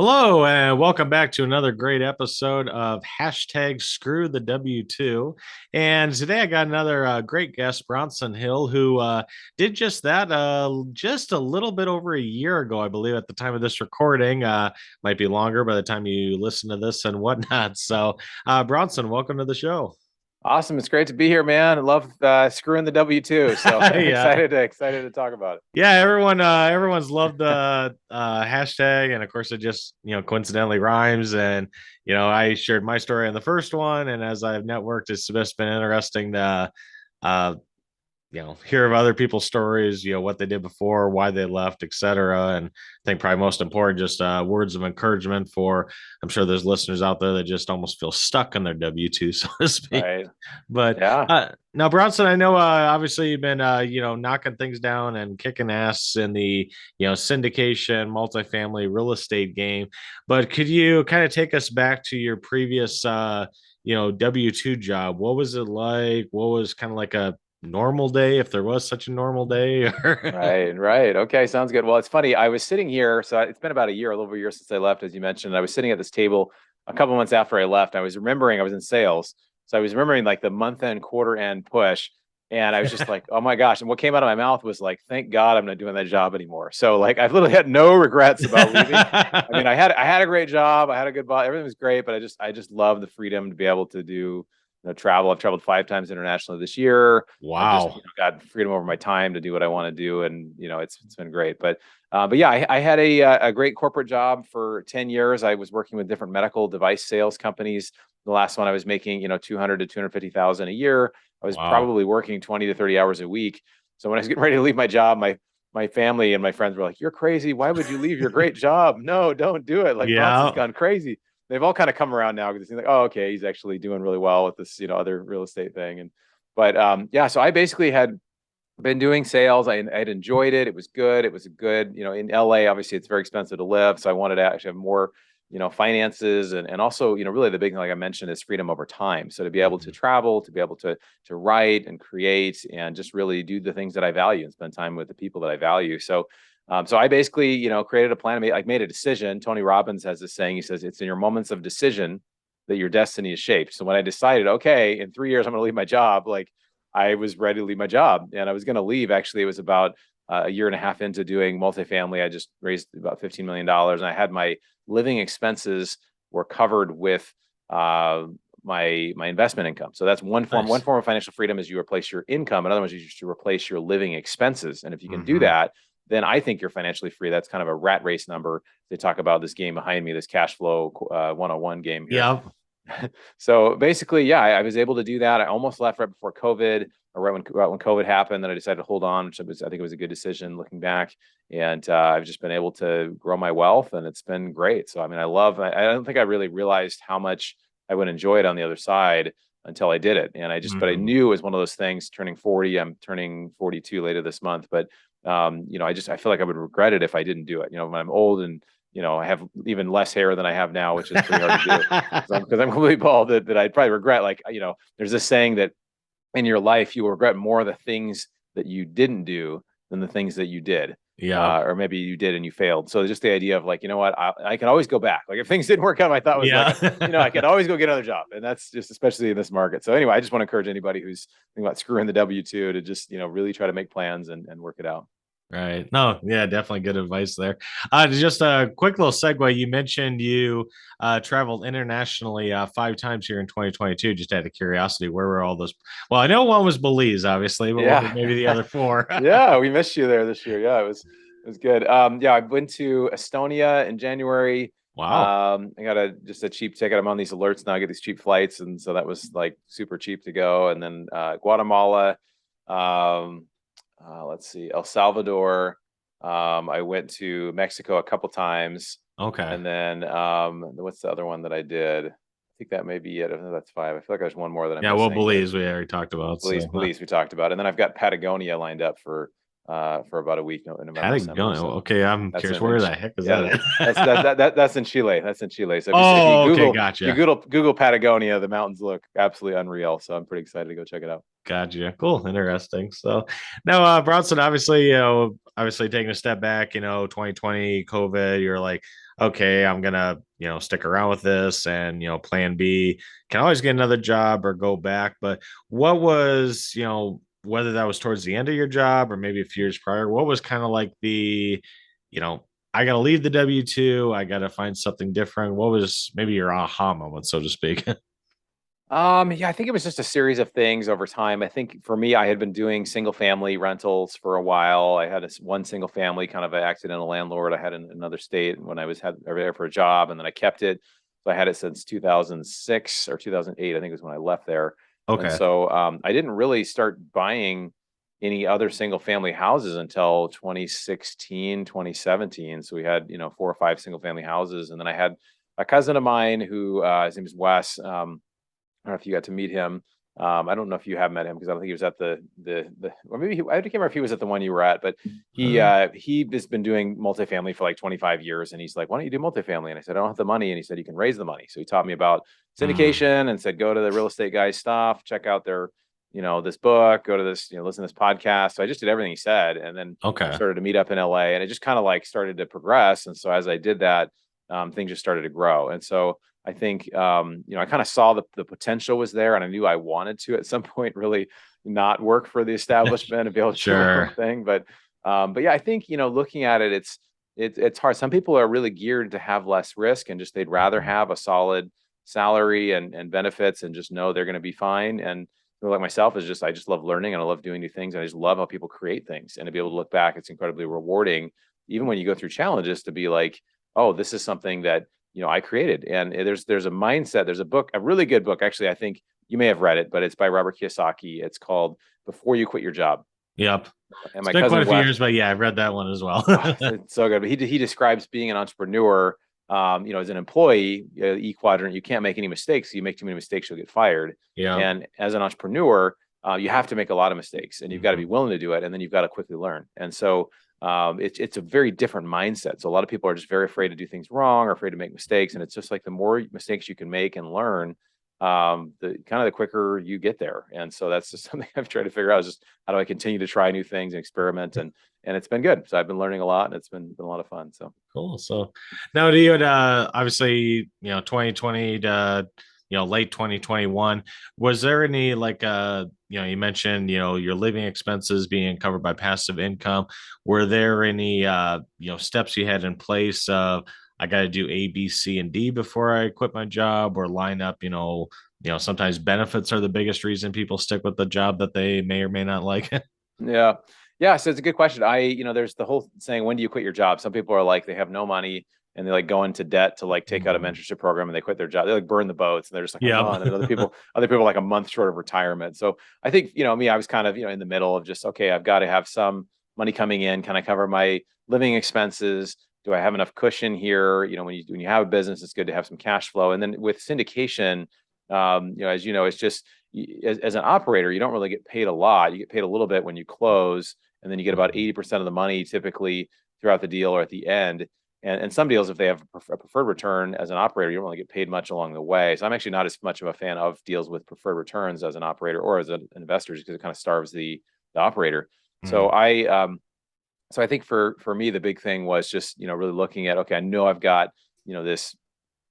Hello, and welcome back to another great episode of hashtag Screw the W2. And today I got another great guest, Bronson Hill, who did just that just a little bit over a year ago, I believe, at the time of this recording. Might be longer by the time you listen to this and whatnot. So, Bronson, welcome to the show. Awesome. It's great to be here, man. I love screwing the W2. So Yeah. excited to talk about it. Yeah, everyone's loved the hashtag, and of course it just coincidentally rhymes. And I shared my story in the first one, and as I've networked, it's just been interesting to uh hear of other people's stories, what they did before, why they left, etc. And I think probably most important, just words of encouragement for, I'm sure there's listeners out there that just almost feel stuck on their W2, so to speak. Right. But Yeah. now, Bronson, I know obviously you've been knocking things down and kicking ass in the syndication, multifamily real estate game. But could you kind of take us back to your previous W2 job? What was it like? What was kind of like a normal day, if there was such a normal day? Right. Right. Okay. Sounds good. Well, it's funny. I was sitting here. So it's been about a year, a little over a year since I left, as you mentioned. I was sitting at this table a couple months after I left. I was remembering I was in sales. So I was remembering like the month end, quarter end push. And I was just like, oh my gosh. And what came out of my mouth was like, thank God I'm not doing that job anymore. So like I've literally had no regrets about leaving. I mean, I had a great job. I had a good boss. Everything was great, but I just love the freedom to be able to do travel. I've traveled 5 times internationally this year. I've just Wow. got freedom over my time to do what I want to do, and it's been great. But yeah, I had a great corporate job for 10 years. I was working with different medical device sales companies. The last one I was making 200 to 250,000 a year. I was Wow. probably working 20 to 30 hours a week. So when I was getting ready to leave my job, my family and my friends were like, "You're crazy. Why would you leave your great job? No, don't do it. Like Bronson's Yeah. gone crazy." They've all kind of come around now because they think, oh, okay, he's actually doing really well with this, other real estate thing. But yeah, so I basically had been doing sales. I'd enjoyed it. It was good. It was a good, in LA, obviously it's very expensive to live. So I wanted to actually have more, finances and also, really the big thing, like I mentioned, is freedom over time. So to be able to Mhm. travel, to be able to write and create and just really do the things that I value and spend time with the people that I value. So I basically, created a plan. I made a decision. Tony Robbins has this saying. He says, it's in your moments of decision that your destiny is shaped. So when I decided, okay, in 3 years, I'm going to leave my job, like I was ready to leave my job and I was going to leave. Actually, it was about a year and a half into doing multifamily. I just raised about $15 million and I had my living expenses were covered with my investment income. So that's one form. One Nice. form of financial freedom is you replace your income. Another one is you to replace your living expenses. And if you can do Hmm. that, then I think you're financially free. That's kind of a rat race number. They talk about this game behind me, this cash flow 101 game here. Yep. So basically, yeah, I was able to do that. I almost left right before COVID, or right when COVID happened. Then I decided to hold on, which I think it was a good decision looking back. And I've just been able to grow my wealth, and it's been great. So I mean, I don't think I really realized how much I would enjoy it on the other side until I did it. And but I Hmm. knew it was one of those things. Turning 40, I'm turning 42 later this month, but I feel like I would regret it if I didn't do it. When I'm old and I have even less hair than I have now, which is pretty hard to do because I'm completely bald. That I'd probably regret. Like, there's this saying that in your life you will regret more the things that you didn't do than the things that you did. Yep. Or maybe you did and you failed. So just the idea of like, what, I can always go back. Like if things didn't work out, my thought was like, I Yeah. could always go get another job. And that's just especially in this market. So anyway, I just want to encourage anybody who's thinking about screwing the W2 to just, really try to make plans and work it out. Right. No, yeah, definitely good advice there. Just a quick little segue. You mentioned you traveled internationally 5 times here in 2022. Just out of curiosity, where were all those? Well, I know one was Belize, obviously, but what were maybe the Yeah. other four? Yeah, we missed you there this year. Yeah, it was good. Yeah, I went to Estonia in January. Wow. I got just a cheap ticket. I'm on these alerts now. I get these cheap flights, and so that was like super cheap to go. And then Guatemala, um, let's see, El Salvador. I went to Mexico a couple times, Okay. and then what's the other one that I did? I think that may be it. I think that's five. I feel like there's one more that I'm Yeah, well, missing, but Belize we already talked about. So Belize we talked about, and then I've got Patagonia lined up for about a week in November, December. Patagonia. So Okay, I'm that's curious. in Where the heck is yeah, that? that's in Chile. That's in Chile. So if you Oh, okay, Google gotcha. Google Patagonia, the mountains look absolutely unreal. So I'm pretty excited to go check it out. Gotcha. Cool. Interesting. So now, Bronson, obviously, obviously taking a step back, 2020, COVID, you're like, okay, I'm gonna, stick around with this, and plan B, can always get another job or go back. But what was, whether that was towards the end of your job or maybe a few years prior, what was kind of like the, you know, I gotta leave the W-2, I gotta find something different. What was maybe your aha moment, so to speak? Yeah, I think it was just a series of things over time. I think for me, I had been doing single family rentals for a while. I had one single family, kind of an accidental landlord. I had in another state when I was had over there for a job, and then I kept it. So I had it since 2006 or 2008, I think was when I left there. And Okay. so I didn't really start buying any other single family houses until 2016, 2017. So we had, 4 or 5 single family houses. And then I had a cousin of mine who his name is Wes. I don't know if you got to meet him. I don't know if you have met him because I don't think he was at the or maybe I can't remember if he was at the one you were at, but Uh, he has been doing multifamily for like 25 years, and he's like, why don't you do multifamily? And I said, I don't have the money, and he said you can raise the money. So he taught me about mm, syndication and said go to the real estate guys stuff, check out their this book, go to this listen to this podcast. So I just did everything he said, and then we okay. started to meet up in LA, and it just kind of like started to progress. And so as I did that, things just started to grow, and so I think I kind of saw the potential was there, and I knew I wanted to at some point really not work for the establishment and be able to do my own Sure. thing. But yeah, I think looking at it, it's hard. Some people are really geared to have less risk and just they'd rather Mhm. have a solid salary and benefits and just know they're going to be fine. And like myself is just I just love learning and I love doing new things and I just love how people create things and to be able to look back, it's incredibly rewarding, even when you go through challenges, to be like, oh, this is something that I created. And there's a mindset. There's a book, a really good book. Actually, I think you may have read it, but it's by Robert Kiyosaki. It's called Before You Quit Your Job. Yep. And It's my been quite cousin a few Wes, years, but yeah, I've read that one as well. it's so good. But he describes being an entrepreneur. As an employee, E quadrant, you can't make any mistakes. You make too many mistakes, you'll get fired. Yeah. And as an entrepreneur, you have to make a lot of mistakes, and you've got to be Mhm. willing to do it, and then you've got to quickly learn. And so it's a very different mindset. So a lot of people are just very afraid to do things wrong or afraid to make mistakes, and it's just like the more mistakes you can make and learn, the kind of the quicker you get there. And so that's just something I've tried to figure out is just how do I continue to try new things and experiment, and it's been good. So I've been learning a lot, and it's been a lot of fun. So. Cool. So now do you had obviously, 2020 to late 2021, was there any like you mentioned, your living expenses being covered by passive income. Were there any steps you had in place of I got to do A, B, C, and D before I quit my job, or line up, sometimes benefits are the biggest reason people stick with the job that they may or may not like. Yeah. Yeah. So it's a good question. There's the whole saying, when do you quit your job? Some people are like, they have no money and they like go into debt to like take out a Mhm. mentorship program and they quit their job. They like burn the boats and they're just like, I'm Yeah. done. And other people are like a month short of retirement. So I think, me, I was kind of, in the middle of just, okay, I've got to have some money coming in. Can I cover my living expenses? Do I have enough cushion here? When you have a business, it's good to have some cash flow. And then with syndication, as you know, it's just, as an operator, you don't really get paid a lot. You get paid a little bit when you close, and then you get about 80% of the money typically throughout the deal or at the end. And some deals, if they have a preferred return as an operator, you don't really get paid much along the way. So I'm actually not as much of a fan of deals with preferred returns as an operator or as an investor, because it kind of starves the operator. So Mm, I think for me the big thing was just really looking at, okay, I know I've got this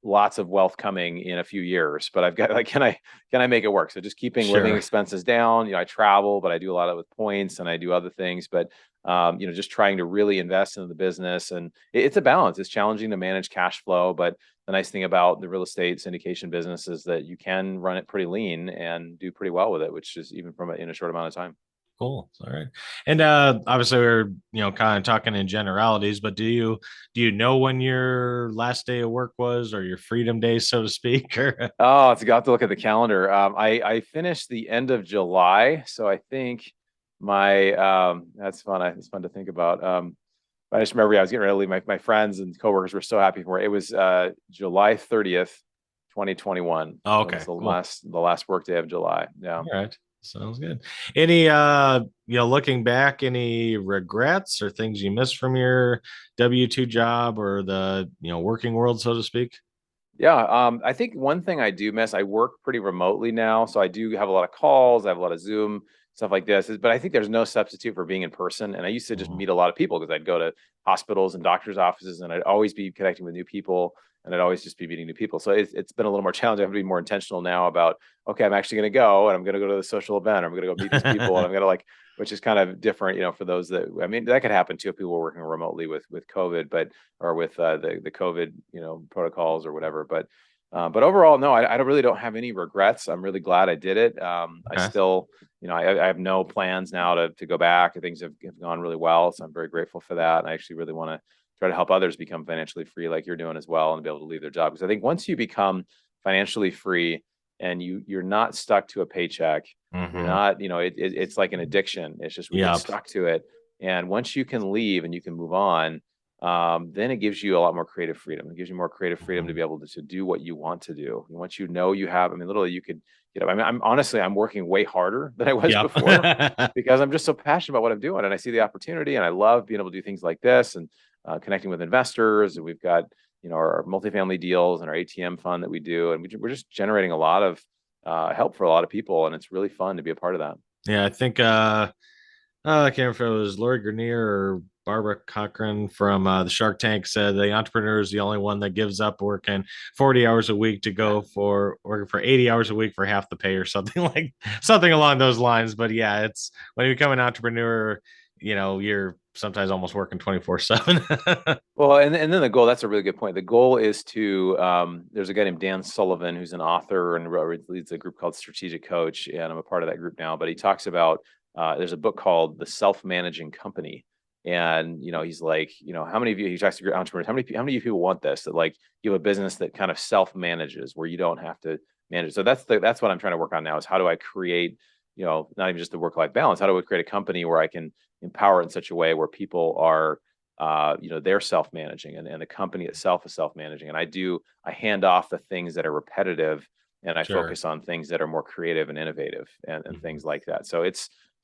lots of wealth coming in a few years, but I've got like, can I make it work? So just keeping living sure. expenses down. I travel, but I do a lot of it with points and I do other things. But just trying to really invest in the business, and it's a balance. It's challenging to manage cash flow, but the nice thing about the real estate syndication business is that you can run it pretty lean and do pretty well with it, which is even in a short amount of time. Cool. All right. And obviously we're, kind of talking in generalities, but do you know when your last day of work was, or your freedom day, so to speak? Or Oh, it's got to look at the calendar. I finished the end of July, so I think my that's fun. It's fun to think about. I just remember, I was getting ready to leave. My friends and coworkers were so happy for it. It was July 30th, 2021. oh, That was okay, cool. the last work day of July. Yeah. All right. Sounds good. Any looking back, any regrets or things you missed from your W-2 job or the, working world, so to speak? Yeah, I think one thing I do miss, I work pretty remotely now, so I do have a lot of calls, I have a lot of Zoom stuff like this. But I think there's no substitute for being in person. And I used to just Mhm. meet a lot of people because I'd go to hospitals and doctors' offices, and I'd always be connecting with new people, and I'd always just be meeting new people. So it's been a little more challenging. I have to be more intentional now about, okay, I'm actually going to go, and I'm going to go to the social event, or I'm going to go meet these people, and I'm going to like, which is kind of different, for those that, I mean, that could happen too if people were working remotely with COVID, but or with the COVID, protocols or whatever. But overall, no, I really don't have any regrets. I'm really glad I did it. I Okay. still, I have no plans now to go back. Things have gone really well, so I'm very grateful for that. And I actually really want to try to help others become financially free, like you're doing as well, and be able to leave their job. Because I think once you become financially free and you're not stuck to a paycheck, you're Hmm. not, it's like an addiction. It's just we get Yep. stuck to it. And once you can leave and you can move on, then it gives you a lot more creative freedom. It gives you more creative freedom to Mhm. be able to do what you want to do. And once you know you have, I mean, literally you could, I mean, I'm honestly, I'm working way harder than I was Yep. before because I'm just so passionate about what I'm doing and I see the opportunity and I love being able to do things like this and connecting with investors. And we've got, our multifamily deals and our ATM fund that we do. And we're just generating a lot of help for a lot of people. And it's really fun to be a part of that. Yeah, I think I can't remember if it was Lori Grenier or Barbara Cochran from the Shark Tank said the entrepreneur is the only one that gives up working 40 hours a week to Yeah. go for working for 80 hours a week for half the pay or something like something along those lines. But yeah, it's when you become an entrepreneur, you're sometimes almost working 24/7. Well, and then the goal, that's a really good point. The goal is to, there's a guy named Dan Sullivan who's an author and leads a group called Strategic Coach, and I'm a part of that group now. But he talks about, there's a book called The Self-Managing Company. And, he's like, how many of you, he talks to entrepreneurs, how many of you people want this? That like you have a business that kind of self-manages where you don't have to manage. So that's what I'm trying to work on now is how do I create, not even just the work-life balance, how do I create a company where I can empower it in such a way where people are they're self-managing and the company itself is self-managing. And I hand off the things that are repetitive and I Sure. focus on things that are more creative and innovative and Mhm. things like that. So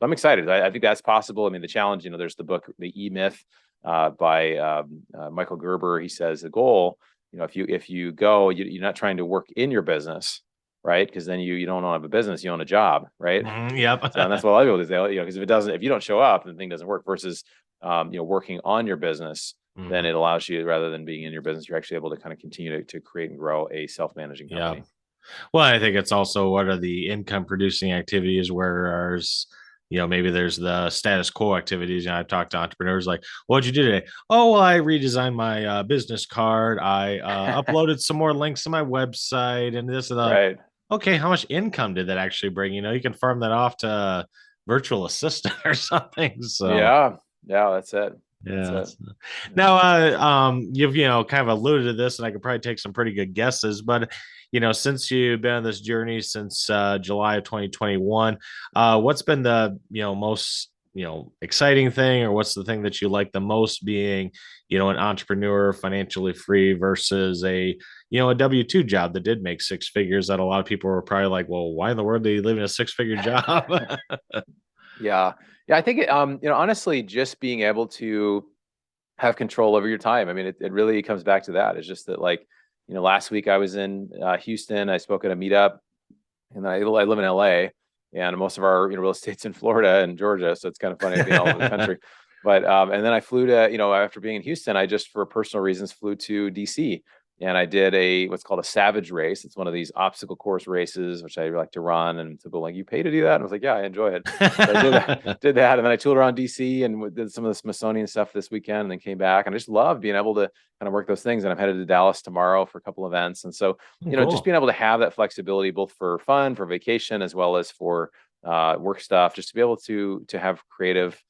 I'm excited. I think that's possible. I mean, the challenge, there's the book, The E-Myth by Michael Gerber. He says the goal, if you go, you're not trying to work in your business, right? Because then you don't have a business, you own a job, right? Mhm. Yep. So and that's what a lot of people do. They, because if you don't show up, then the thing doesn't work. Versus, working on your business, then Mhm. it allows you, rather than being in your business, you're actually able to kind of continue to create and grow a self-managing Yeah. company. Well, I think it's also what are the income producing activities, whereas, maybe there's the status quo activities. And I've talked to entrepreneurs like, what'd you do today? Oh, well, I redesigned my business card. I uploaded some more links to my website and this and that. Like, Right. okay, how much income did that actually bring? You can farm that off to a virtual assistant or something. So, Yeah. Yeah. That's it. That's yeah. it. Yeah. Now, you've kind of alluded to this, and I could probably take some pretty good guesses. But since you've been on this journey since July of 2021, what's been the most exciting thing, or what's the thing that you like the most being an entrepreneur, financially free versus a W-2 job that did make six figures that a lot of people were probably like, well, why in the world do you live in a six-figure job? Yeah. Yeah. I think honestly, just being able to have control over your time. I mean, it really comes back to that. It's just that, like, last week I was in Houston. I spoke at a meetup, and then I live in LA, and most of our real estate's in Florida and Georgia, so it's kind of funny being all over the country. But and then I flew to, after being in Houston, I just for personal reasons flew to DC, and I did what's called a Savage Race. It's one of these obstacle course races which I like to run, and people like, you pay to do that, and I was like, yeah, I enjoy it. So I did that, and then I toured around DC and did some of the Smithsonian stuff this weekend, and then came back, and I just love being able to kind of work those things. And I'm headed to Dallas tomorrow for a couple events, and so just Cool. being able to have that flexibility, both for fun, for vacation, as well as for work stuff, just to be able to have creative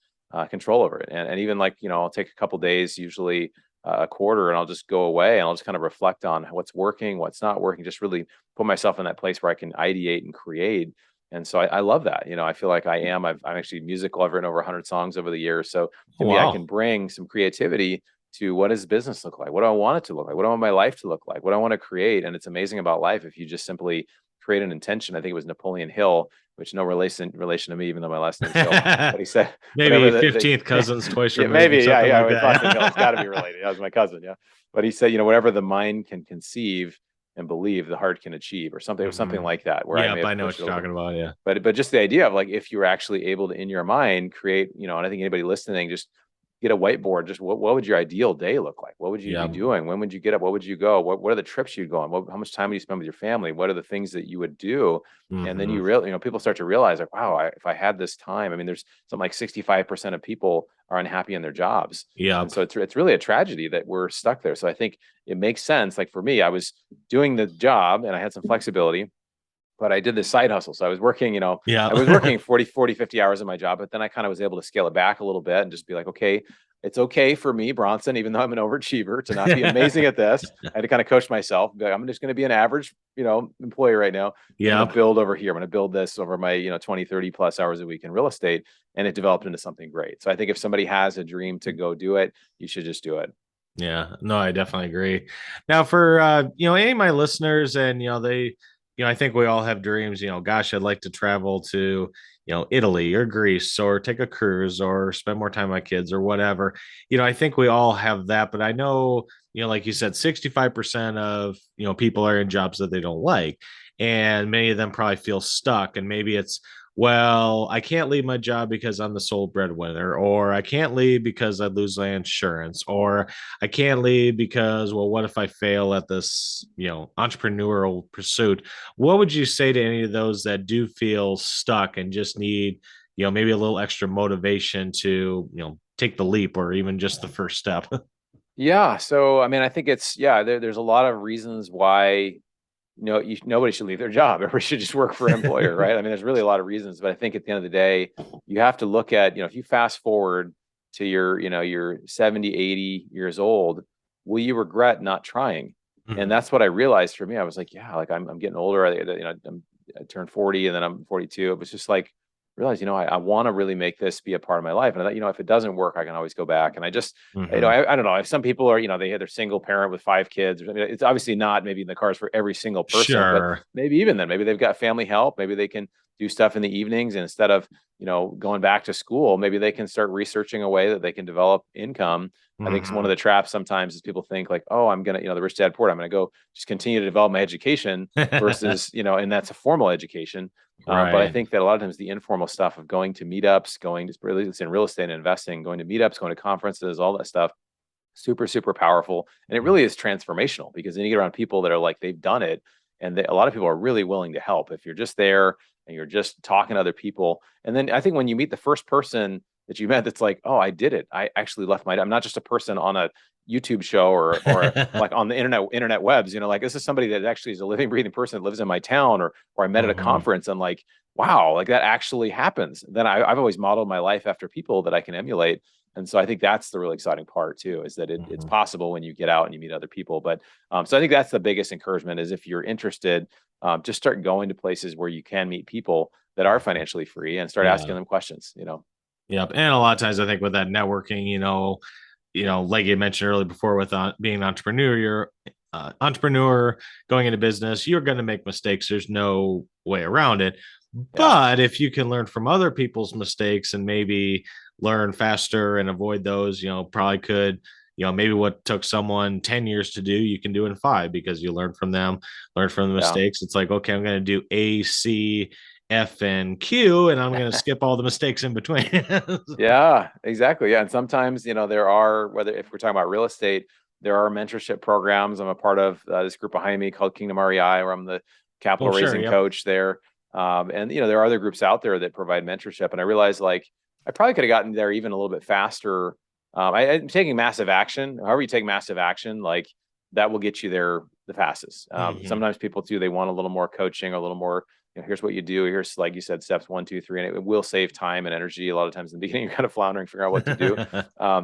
control over it. And even like, I'll take a couple days, usually a quarter, and I'll just go away and I'll just kind of reflect on what's working, what's not working, just really put myself in that place where I can ideate and create. And so I love that. I feel like I'm actually musical. I've written over 100 songs over the years. So to Oh, me, I can wow. bring some creativity to what does business look like? What do I want it to look like? What do I want my life to look like? What do I want to create? And it's amazing about life if you just simply create an intention. I think it was Napoleon Hill, which no relation to me, even though my last name's Hill. But he said, Maybe whatever 15th cousins twice yeah, removed or maybe, yeah, something yeah. like With Boston Hill, it's got to be that. related. That was my cousin, yeah. But he said, whatever the mind can conceive, and believe the heart can achieve, or something. It was something Hmm. like that, where I may Yep, have I know what pushed it a you're little bit. talking about. Yeah. But just the idea of like, if you were actually able to, in your mind, create, and I think anybody listening, just get a whiteboard. Just what would your ideal day look like? What would you be Yeah. doing? When would you get up? What would you go? What are the trips you'd go on? How much time would you spend with your family? What are the things that you would do? And then Hmm. you really, people start to realize like, wow, if I had this time, I mean, there's something like 65% of people are unhappy in their jobs. And Yep. so it's really a tragedy that we're stuck there. So I think it makes sense. Like for me, I was doing the job and I had some flexibility, but I did this side hustle. So I was working, I was Yeah. working 40, 50 hours in my job, but then I kind of was able to scale it back a little bit and just be like, okay, it's okay for me, Bronson, even though I'm an overachiever, to not be amazing at this. I had to kind of coach myself. Be like, I'm just going to be an average, employee right now. And I'm going to Yep. build over here. I'm going to build this over my, 20, 30 plus hours a week in real estate. And it developed into something great. So I think if somebody has a dream to go do it, you should just do it. Yeah, no, I definitely agree. Now, for any of my listeners, and they, I think we all have dreams. Gosh, I'd like to travel to, Italy or Greece, or take a cruise, or spend more time with my kids, or whatever. I think we all have that, but I know, like you said, 65% of people are in jobs that they don't like, and many of them probably feel stuck, and maybe it's, well, I can't leave my job because I'm the sole breadwinner, or I can't leave because I lose my insurance, or I can't leave because, well, what if I fail at this, entrepreneurial pursuit? What would you say to any of those that do feel stuck and just need, maybe a little extra motivation to, take the leap, or even just the first step? Yeah. So, I mean, I think there's a lot of reasons why nobody should leave their job. Everybody should just work for an employer, right? I mean, there's really a lot of reasons, but I think at the end of the day, you have to look at, if you fast forward to your 70, 80 years old, will you regret not trying? And Mhm. that's what I realized for me. I was like, yeah, like I'm getting older. I turned 40 and then I'm 42. It was just like, realize, I want to really make this be a part of my life. And that, if it doesn't work, I can always go back. And I just, Mhm. I don't know, if some people are, they're single parent with 5 kids. I mean, it's obviously not maybe in the cards for every single person, but Sure. maybe even then, maybe they've got family help. Maybe they can do stuff in the evenings, and instead of, going back to school, maybe they can start researching a way that they can develop income. I think one of Mhm. the traps sometimes is people think like, oh, I'm going to, the rich dad poor, I'm going to go just continue to develop my education versus, and that's a formal education. But I Right. think that a lot of times the informal stuff of going to meetups, going to really in real estate and investing, going to meetups, going to conferences, all that stuff, super, super powerful. And it really is transformational, because then you get around people that are like, they've done it. And a lot of people are really willing to help if you're just there and you're just talking to other people. And then I think when you meet the first person that you met that's like, oh, I did it. I actually left I'm not just a person on a YouTube show or like on the internet webs, like this is somebody that actually is a living, breathing person that lives in my town, or I met at a Mhm. conference, and like, wow, like that actually happens. Then I've always modeled my life after people that I can emulate. And so I think that's the really exciting part too, is that it's Mhm. possible when you get out and you meet other people. But so I think that's the biggest encouragement, is if you're interested, just start going to places where you can meet people that are financially free, and start asking Yeah. them questions. Yep. And a lot of times I think with that networking, like you mentioned earlier before, with being an entrepreneur, you're entrepreneur going into business, you're going to make mistakes. There's no way around it. Yeah, But if you can learn from other people's mistakes and maybe learn faster and avoid those, probably could, maybe what took someone 10 years to do, you can do in 5, because you learn from them, learn from the yeah. mistakes. It's like, okay, I'm going to do A, C, F, and Q, and I'm going to skip all the mistakes in between. Yeah, exactly. Yeah. And sometimes, there are, whether if we're talking about real estate, there are mentorship programs. I'm a part of this group behind me called Kingdom REI, where I'm the Oh, capital sure. raising Yep. coach there. And, there are other groups out there that provide mentorship. And I realized like I probably could have gotten there even a little bit faster. I'm taking massive action. However you take massive action, like that will get you there the fastest. Hmm. Sometimes people too, they want a little more coaching, or a little more, here's what you do. Here's, like you said, steps 1, 2, 3, and it will save time and energy. A lot of times in the beginning, you're kind of floundering, figuring out what to do.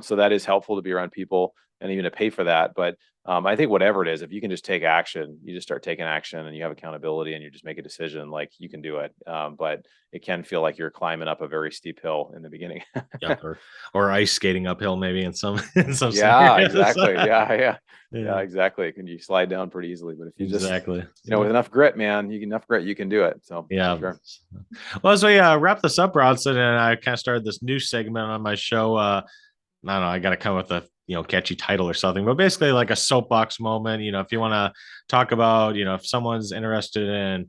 So that is helpful to be around people and even to pay for that. But I think whatever it is, if you can just take action, you just start taking action, and you have accountability, and you just make a decision, like you can do it. But it can feel like you're climbing up a very steep hill in the beginning. Yep. Or ice skating uphill, maybe in some in some Yeah, scenarios. exactly. Yeah, yeah. Yeah, Yeah, exactly. Can you slide down pretty easily? But if you just, exactly. with Yep. enough grit, man, enough grit, you can do it. So for Yeah. sure. Well, as we wrap this up, Bronson, and I kind of started this new segment on my show. I don't know. I got to come with a catchy title or something, but basically like a soapbox moment. If you want to talk about, if someone's interested in,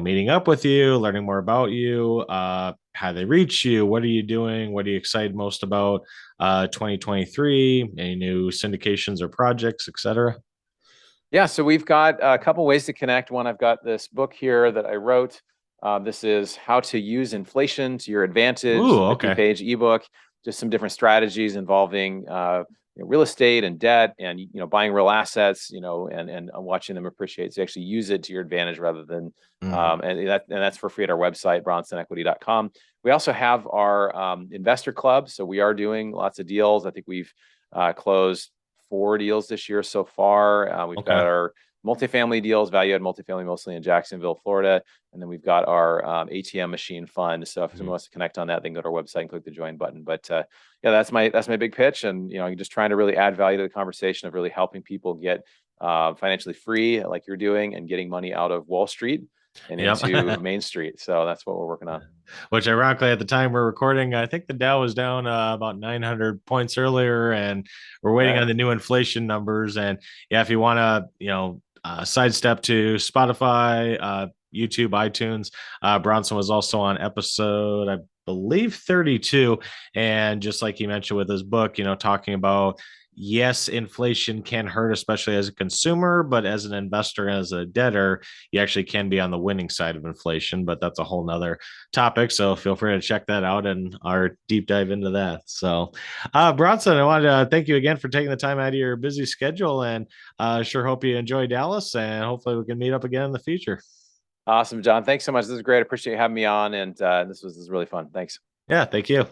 meeting up with you, learning more about you, how they reach you, what are you doing, what are you excited most about 2023, any new syndications or projects, etc. Yeah, so we've got a couple ways to connect. One, I've got this book here that I wrote. This is How to Use Inflation to Your Advantage, Ooh, a okay. 50-page ebook, just some different strategies involving real estate and debt and buying real assets, and watching them appreciate. So you actually use it to your advantage rather than Mhm. and that's for free at our website, bronsonequity.com. We also have our investor club. So we are doing lots of deals. I think we've closed 4 deals this year so far. We've got Okay. our multifamily deals, value add multifamily, mostly in Jacksonville, Florida. And then we've got our ATM machine fund. So if someone Mhm. wants to connect on that, they can go to our website and click the join button. But yeah, that's my big pitch. And just trying to really add value to the conversation of really helping people get financially free, like you're doing, and getting money out of Wall Street and into Yep. Main Street. So that's what we're working on. Which ironically, at the time we're recording, I think the Dow was down about 900 points earlier, and we're waiting Okay. on the new inflation numbers. And yeah, if you want to, sidestep to Spotify, YouTube, iTunes, Bronson was also on episode, I believe, 32. And just like he mentioned with his book, talking about, yes, inflation can hurt, especially as a consumer, but as an investor, as a debtor, you actually can be on the winning side of inflation. But that's a whole nother topic. So feel free to check that out and our deep dive into that. So, Bronson, I wanted to thank you again for taking the time out of your busy schedule, and sure hope you enjoy Dallas, and hopefully we can meet up again in the future. Awesome, John. Thanks so much. This is great. I appreciate you having me on. And this was really fun. Thanks. Yeah, thank you.